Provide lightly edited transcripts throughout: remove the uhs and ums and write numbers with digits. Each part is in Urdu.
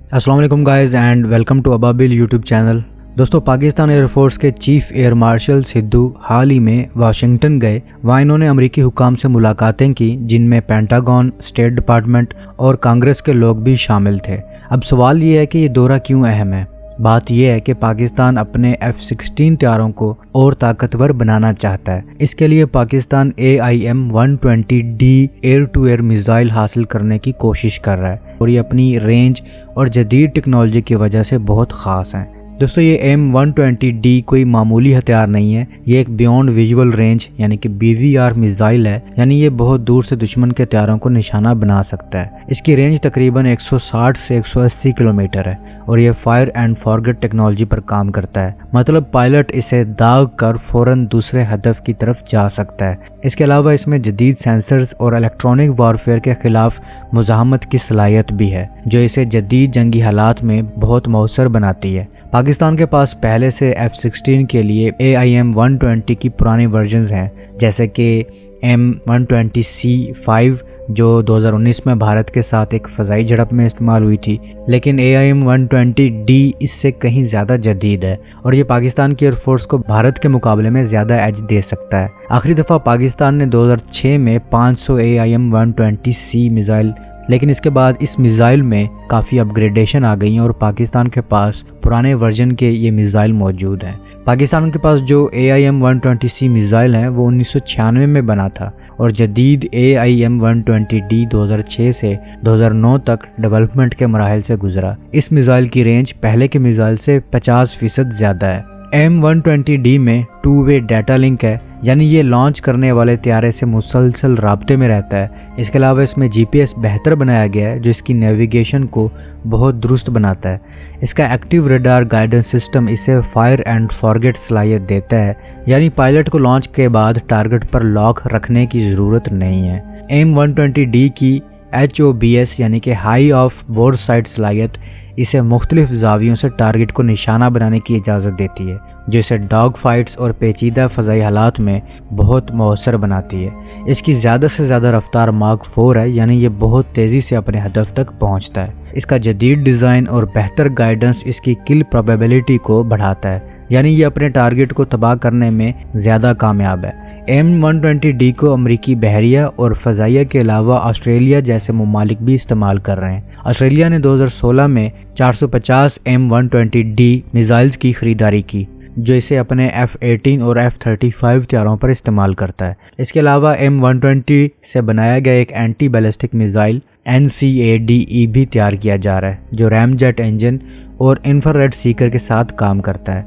السلام علیکم guys and welcome to Ababeel YouTube channel. دوستو، پاکستان ایئر فورس کے چیف ایئر مارشل سدھو حال ہی میں واشنگٹن گئے۔ وہاں انہوں نے امریکی حکام سے ملاقاتیں کی، جن میں پینٹاگون، اسٹیٹ ڈپارٹمنٹ اور کانگریس کے لوگ بھی شامل تھے۔ اب سوال یہ ہے کہ یہ دورہ کیوں اہم ہے؟ بات یہ ہے کہ پاکستان اپنے F-16 طیاروں کو اور طاقتور بنانا چاہتا ہے۔ اس کے لیے Pakistan AIM-120D air to air missile حاصل کرنے کی کوشش کر رہا ہے، اور یہ اپنی رینج اور جدید ٹیکنالوجی کی وجہ سے بہت خاص ہیں۔ دوستو، یہ AIM-120D کوئی معمولی ہتھیار نہیں ہے، یہ ایک بیونڈ ویژول رینج یعنی کہ BVR میزائل ہے، یعنی یہ بہت دور سے دشمن کے ہتھیاروں کو نشانہ بنا سکتا ہے۔ اس کی رینج تقریباً 160 سے 180 کلومیٹر ہے، اور یہ فائر اینڈ فارگیٹ ٹیکنالوجی پر کام کرتا ہے، مطلب پائلٹ اسے داغ کر فوراً دوسرے ہدف کی طرف جا سکتا ہے۔ اس کے علاوہ اس میں جدید سینسرز اور الیکٹرانک وارفیئر کے خلاف مزاحمت کی صلاحیت بھی ہے، جو اسے جدید جنگی حالات میں بہت مؤثر بناتی ہے۔ پاکستان کے پاس پہلے سے F-16 کے لیے AIM-120 کی پرانی ورژنز ہیں، جیسے کہ M-120C5 جو 2019 میں بھارت کے ساتھ ایک فضائی جھڑپ میں استعمال ہوئی تھی، لیکن AIM-120D اس سے کہیں زیادہ جدید ہے، اور یہ پاکستان کی ایئر فورس کو بھارت کے مقابلے میں زیادہ ایج دے سکتا ہے۔ آخری دفعہ پاکستان نے 2006 میں 500 AIM-120C میزائل، لیکن اس کے بعد اس میزائل میں کافی اپ گریڈیشن آ گئی ہیں، اور پاکستان کے پاس پرانے ورژن کے یہ میزائل موجود ہیں۔ پاکستان کے پاس جو AIM-120C میزائل ہیں وہ 1996 میں بنا تھا، اور جدید AIM-120D 2006 سے 2009 تک ڈیولپمنٹ کے مراحل سے گزرا۔ اس میزائل کی رینج پہلے کے میزائل سے 50% زیادہ ہے۔ AIM-120D میں 2 وے ڈیٹا لنک ہے، یعنی یہ لانچ کرنے والے طیارے سے مسلسل رابطے میں رہتا ہے۔ اس کے علاوہ اس میں GPS بہتر بنایا گیا ہے، جو اس کی نیویگیشن کو بہت درست بناتا ہے۔ اس کا ایکٹیو ریڈار گائیڈنس سسٹم اسے فائر اینڈ فارگیٹ صلاحیت دیتا ہے، یعنی پائلٹ کو لانچ کے بعد ٹارگٹ پر لاک رکھنے کی ضرورت نہیں ہے۔ AIM-120D کی HOBS یعنی کہ ہائی آف بورڈ سائٹ صلاحیت اسے مختلف زاویوں سے ٹارگٹ کو نشانہ بنانے کی اجازت دیتی ہے، جو اسے ڈاگ فائٹس اور پیچیدہ فضائی حالات میں بہت مؤثر بناتی ہے۔ اس کی زیادہ سے زیادہ رفتار ماک 4 ہے، یعنی یہ بہت تیزی سے اپنے ہدف تک پہنچتا ہے۔ اس کا جدید ڈیزائن اور بہتر گائیڈنس اس کی کل پروبیبلٹی کو بڑھاتا ہے، یعنی یہ اپنے ٹارگٹ کو تباہ کرنے میں زیادہ کامیاب ہے۔ AIM-120D کو امریکی بحریہ اور فضائیہ کے علاوہ آسٹریلیا جیسے ممالک بھی استعمال کر رہے ہیں۔ آسٹریلیا نے 2016 میں 450 AIM-120D میزائلز کی خریداری کی، جو اسے اپنے F-18 اور F-35 طیاروں پر استعمال کرتا ہے۔ اس کے علاوہ M-120 سے بنایا گیا ایک اینٹی بیلسٹک میزائل NCADE بھی تیار کیا جا رہا ہے، جو ریم جیٹ انجن اور انفراریڈ سیکر کے ساتھ کام کرتا ہے۔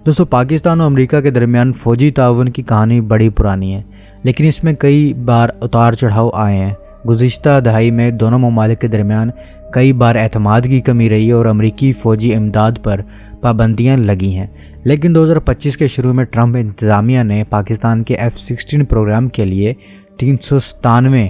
دوستو، پاکستان اور امریکہ کے درمیان فوجی تعاون کی کہانی بڑی پرانی ہے، لیکن اس میں کئی بار اتار چڑھاؤ آئے ہیں۔ گزشتہ دہائی میں دونوں ممالک کے درمیان کئی بار اعتماد کی کمی رہی ہے، اور امریکی فوجی امداد پر پابندیاں لگی ہیں، لیکن 2025 کے شروع میں ٹرمپ انتظامیہ نے پاکستان کے F-16 پروگرام کے لیے $397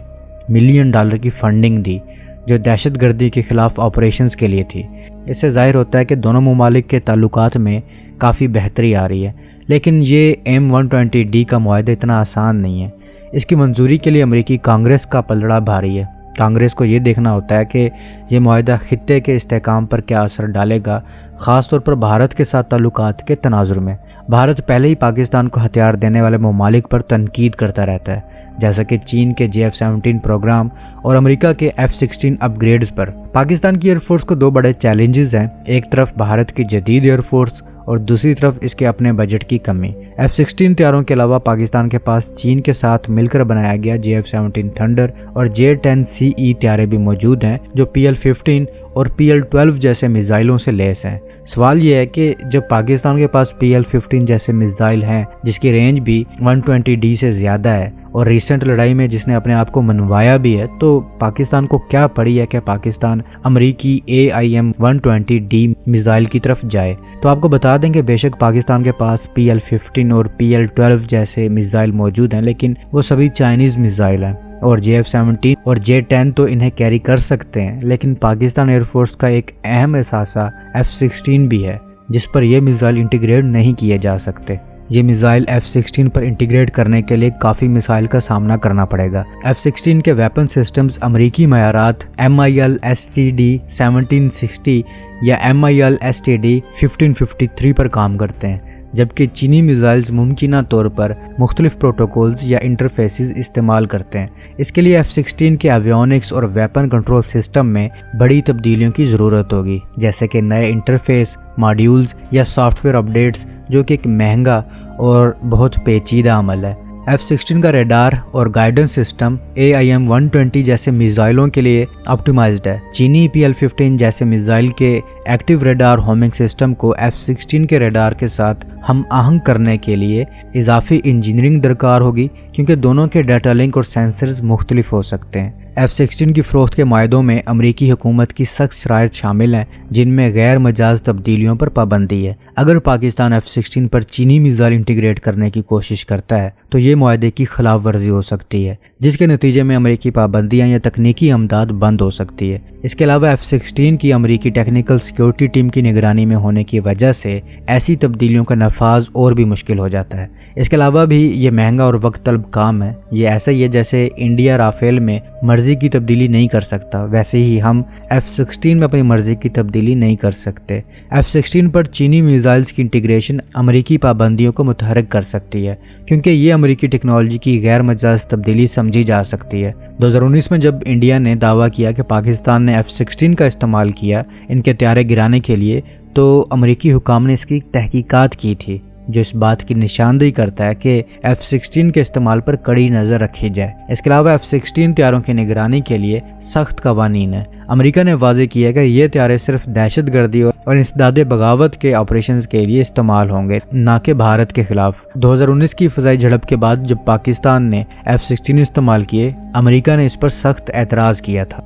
ملین کی فنڈنگ دی، جو دہشت گردی کے خلاف آپریشنز کے لیے تھی۔ اس سے ظاہر ہوتا ہے کہ دونوں ممالک کے تعلقات میں کافی بہتری آ رہی ہے، لیکن یہ AIM-120D کا معاہدہ اتنا آسان نہیں ہے۔ اس کی منظوری کے لیے امریکی کانگریس کا پلڑا بھاری ہے۔ کانگریس کو یہ دیکھنا ہوتا ہے کہ یہ معاہدہ خطے کے استحکام پر کیا اثر ڈالے گا، خاص طور پر بھارت کے ساتھ تعلقات کے تناظر میں۔ بھارت پہلے ہی پاکستان کو ہتھیار دینے والے ممالک پر تنقید کرتا رہتا ہے، جیسا کہ چین کے JF-17 پروگرام اور امریکہ کے F-16 اپ گریڈز پر۔ پاکستان کی ایئر فورس کو 2 بڑے چیلنجز ہیں، ایک طرف بھارت کی جدید ایئر فورس اور دوسری طرف اس کے اپنے بجٹ کی کمی۔ F-16 طیاروں کے علاوہ پاکستان کے پاس چین کے ساتھ مل کر بنایا گیا JF-17 تھنڈر اور J-10CE طیارے بھی موجود ہیں، جو PL-15 اور PL-12 جیسے میزائلوں سے لیس ہیں۔ سوال یہ ہے کہ جب پاکستان کے پاس PL-15 جیسے میزائل ہیں، جس کی رینج بھی 120D سے زیادہ ہے، اور ریسنٹ لڑائی میں جس نے اپنے آپ کو منوایا بھی ہے، تو پاکستان کو کیا پڑی ہے کہ پاکستان امریکی AIM-120D میزائل کی طرف جائے؟ تو آپ کو بتا دیں کہ بے شک پاکستان کے پاس PL-15 اور PL-12 جیسے میزائل موجود ہیں، لیکن وہ سبھی چائنیز میزائل ہیں، اور JF-17 اور J-10 تو انہیں کیری کر سکتے ہیں، لیکن پاکستان ایئر فورس کا ایک اہم اثاثہ F-16 بھی ہے، جس پر یہ میزائل انٹیگریٹ نہیں کیے جا سکتے۔ یہ میزائل F-16 پر انٹیگریٹ کرنے کے لیے کافی مسائل کا سامنا کرنا پڑے گا۔ F-16 کے ویپن سسٹمز امریکی معیارات MIL STD 1760 یا MIL STD 1553 پر کام کرتے ہیں، جبکہ چینی میزائلز ممکنہ طور پر مختلف پروٹوکولز یا انٹرفیسز استعمال کرتے ہیں۔ اس کے لیے F-16 کے ایویونکس اور ویپن کنٹرول سسٹم میں بڑی تبدیلیوں کی ضرورت ہوگی، جیسے کہ نئے انٹرفیس، ماڈیولز یا سافٹ ویئر اپڈیٹس، جو کہ ایک مہنگا اور بہت پیچیدہ عمل ہے۔ F-16 کا ریڈار اور گائیڈنس سسٹم AIM-120 جیسے میزائلوں کے لیے آپٹیمائزڈ ہے۔ چینی PL-15 جیسے میزائل کے ایکٹیو ریڈار ہومنگ سسٹم کو F-16 کے ریڈار کے ساتھ ہم آہنگ کرنے کے لیے اضافی انجینئرنگ درکار ہوگی، کیونکہ دونوں کے ڈیٹا لنک اور سینسرز مختلف ہو سکتے ہیں۔ F-16 کی فروخت کے معاہدوں میں امریکی حکومت کی سخت شرائط شامل ہیں، جن میں غیر مجاز تبدیلیوں پر پابندی ہے۔ اگر پاکستان F-16 پر چینی میزائل انٹیگریٹ کرنے کی کوشش کرتا ہے تو یہ معاہدے کی خلاف ورزی ہو سکتی ہے، جس کے نتیجے میں امریکی پابندیاں یا تکنیکی امداد بند ہو سکتی ہے۔ اس کے علاوہ F-16 کی امریکی ٹیکنیکل سیکیورٹی ٹیم کی نگرانی میں ہونے کی وجہ سے ایسی تبدیلیوں کا نفاذ اور بھی مشکل ہو جاتا ہے۔ اس کے علاوہ بھی یہ مہنگا اور وقت طلب کام ہے۔ یہ ایسا ہی ہے جیسے انڈیا رافیل میں مرضی کی تبدیلی نہیں کر سکتا، ویسے ہی ہم F-16 میں اپنی مرضی کی تبدیلی نہیں کر سکتے۔ F-16 پر چینی میزائلز کی انٹیگریشن امریکی پابندیوں کو متحرک کر سکتی ہے، کیونکہ یہ امریکی ٹیکنالوجی کی غیر مجاز تبدیلی سمجھی جا سکتی ہے۔ 2019 میں جب انڈیا نے دعویٰ کیا کہ پاکستان نے F-16 کا استعمال کیا ان کے طیارے گرانے کے لیے، تو امریکی حکام نے اس کی تحقیقات کی تھی، جو اس بات کی نشاندہی کرتا ہے کہ F-16 کے استعمال پر کڑی نظر رکھی جائے۔ اس کے علاوہ F-16 طیاروں کی نگرانی کے لیے سخت قوانین ہیں۔ امریکہ نے واضح کیا کہ یہ طیارے صرف دہشت گردی اور انسداد بغاوت کے آپریشنز کے لیے استعمال ہوں گے، نہ کہ بھارت کے خلاف۔ 2019 کی فضائی جھڑپ کے بعد جب پاکستان نے F-16 استعمال کیے، امریکہ نے اس پر سخت اعتراض کیا تھا۔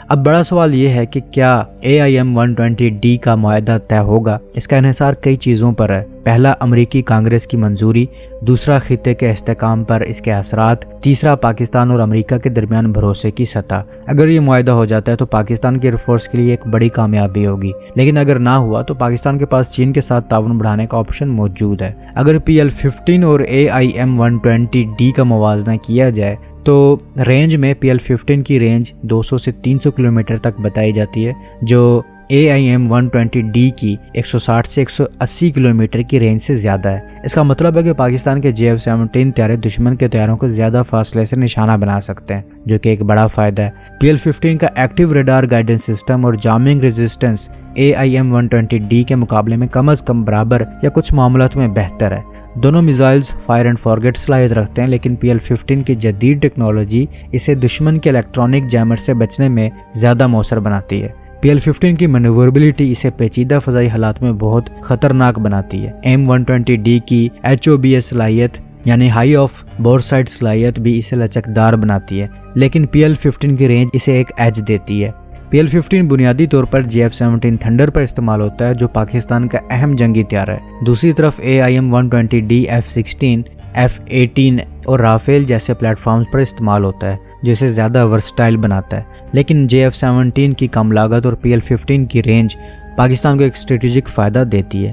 اب بڑا سوال یہ ہے کہ کیا AIM-120D کا معاہدہ طے ہوگا؟ اس کا انحصار کئی چیزوں پر ہے۔ پہلا، امریکی کانگریس کی منظوری، دوسرا، خطے کے استحکام پر اس کے اثرات، تیسرا، پاکستان اور امریکہ کے درمیان بھروسے کی سطح۔ اگر یہ معاہدہ ہو جاتا ہے تو پاکستان کی ایئر فورس کے لیے ایک بڑی کامیابی ہوگی، لیکن اگر نہ ہوا تو پاکستان کے پاس چین کے ساتھ تعاون بڑھانے کا آپشن موجود ہے۔ اگر PL-15 اور AIM-120D کا موازنہ کیا جائے تو رینج میں PL-15 کی رینج 200 سے 300 کلومیٹر تک بتائی جاتی ہے، جو AIM-120D کی 160 سے 180 کلومیٹر کی رینج سے زیادہ ہے۔ اس کا مطلب ہے کہ پاکستان کے JF-17 طیارے دشمن کے طیاروں کو زیادہ فاصلے سے نشانہ بنا سکتے ہیں، جو کہ ایک بڑا فائدہ ہے۔ PL-15 کا ایکٹیو ریڈار گائیڈنس سسٹم اور جامنگ ریزسٹنس AIM-120D کے مقابلے میں کم از کم برابر یا کچھ معاملات میں بہتر ہے۔ دونوں میزائلز فائر اینڈ فارگیٹ صلاحیت رکھتے ہیں، لیکن PL-15 کی جدید ٹیکنالوجی اسے دشمن کے الیکٹرانک جیمر سے بچنے میں زیادہ مؤثر بناتی ہے۔ PL-15 کی مینووربلٹی اسے پیچیدہ فضائی حالات میں بہت خطرناک بناتی ہے۔ AIM-120D کی HOBS صلاحیت یعنی ہائی آف بور سائڈ صلاحیت بھی اسے لچکدار بناتی ہے، لیکن PL-15 کی رینج اسے ایک ایج دیتی ہے۔ PL-15 بنیادی طور پر JF-17 تھنڈر پر استعمال ہوتا ہے، جو پاکستان کا اہم جنگی طیارہ ہے۔ دوسری طرف AIM-120D F-16، F-18 اور رافیل جیسے پلیٹ فارمز پر استعمال ہوتا ہے، جو اسے زیادہ ورسٹائل بناتا ہے، لیکن JF-17 کی کم لاگت اور PL-15 کی رینج پاکستان کو ایک اسٹریٹجک فائدہ دیتی ہے۔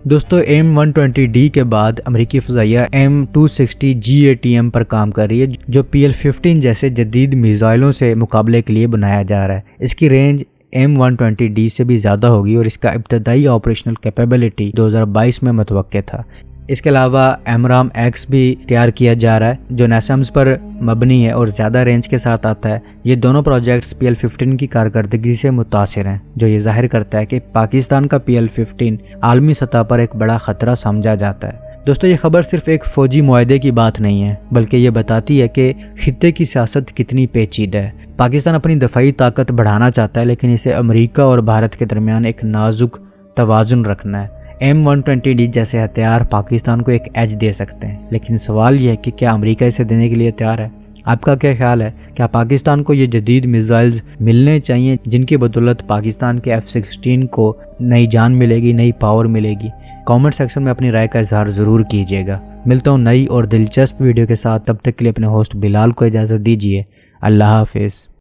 دوستو، AIM-120D کے بعد امریکی فضائیہ M-260 GATM پر کام کر رہی ہے، جو PL-15 جیسے جدید میزائلوں سے مقابلے کے لیے بنایا جا رہا ہے۔ اس کی رینج AIM-120D سے بھی زیادہ ہوگی اور اس کا ابتدائی آپریشنل کیپیبلٹی 2022 میں متوقع تھا۔ اس کے علاوہ AMRAAM X بھی تیار کیا جا رہا ہے، جو NASAMS پر مبنی ہے اور زیادہ رینج کے ساتھ آتا ہے۔ یہ دونوں پروجیکٹس PL-15 کی کارکردگی سے متاثر ہیں، جو یہ ظاہر کرتا ہے کہ پاکستان کا PL-15 عالمی سطح پر ایک بڑا خطرہ سمجھا جاتا ہے۔ دوستو، یہ خبر صرف ایک فوجی معاہدے کی بات نہیں ہے، بلکہ یہ بتاتی ہے کہ خطے کی سیاست کتنی پیچیدہ ہے۔ پاکستان اپنی دفاعی طاقت بڑھانا چاہتا ہے، لیکن اسے امریکہ اور بھارت کے درمیان ایک نازک توازن رکھنا ہے۔ M-120D جیسے ہتھیار پاکستان کو ایک ایج دے سکتے ہیں، لیکن سوال یہ ہے کہ کیا امریکہ اسے دینے کے لیے تیار ہے؟ آپ کا کیا خیال ہے؟ کیا پاکستان کو یہ جدید میزائلز ملنے چاہیے جن کی بدولت پاکستان کے F-16 کو نئی جان ملے گی، نئی پاور ملے گی؟ کامنٹ سیکشن میں اپنی رائے کا اظہار ضرور کیجیے گا۔ ملتا ہوں نئی اور دلچسپ ویڈیو کے ساتھ، تب تک کے لیے اپنے ہوسٹ بلال کو اجازت دیجیے۔ اللہ حافظ۔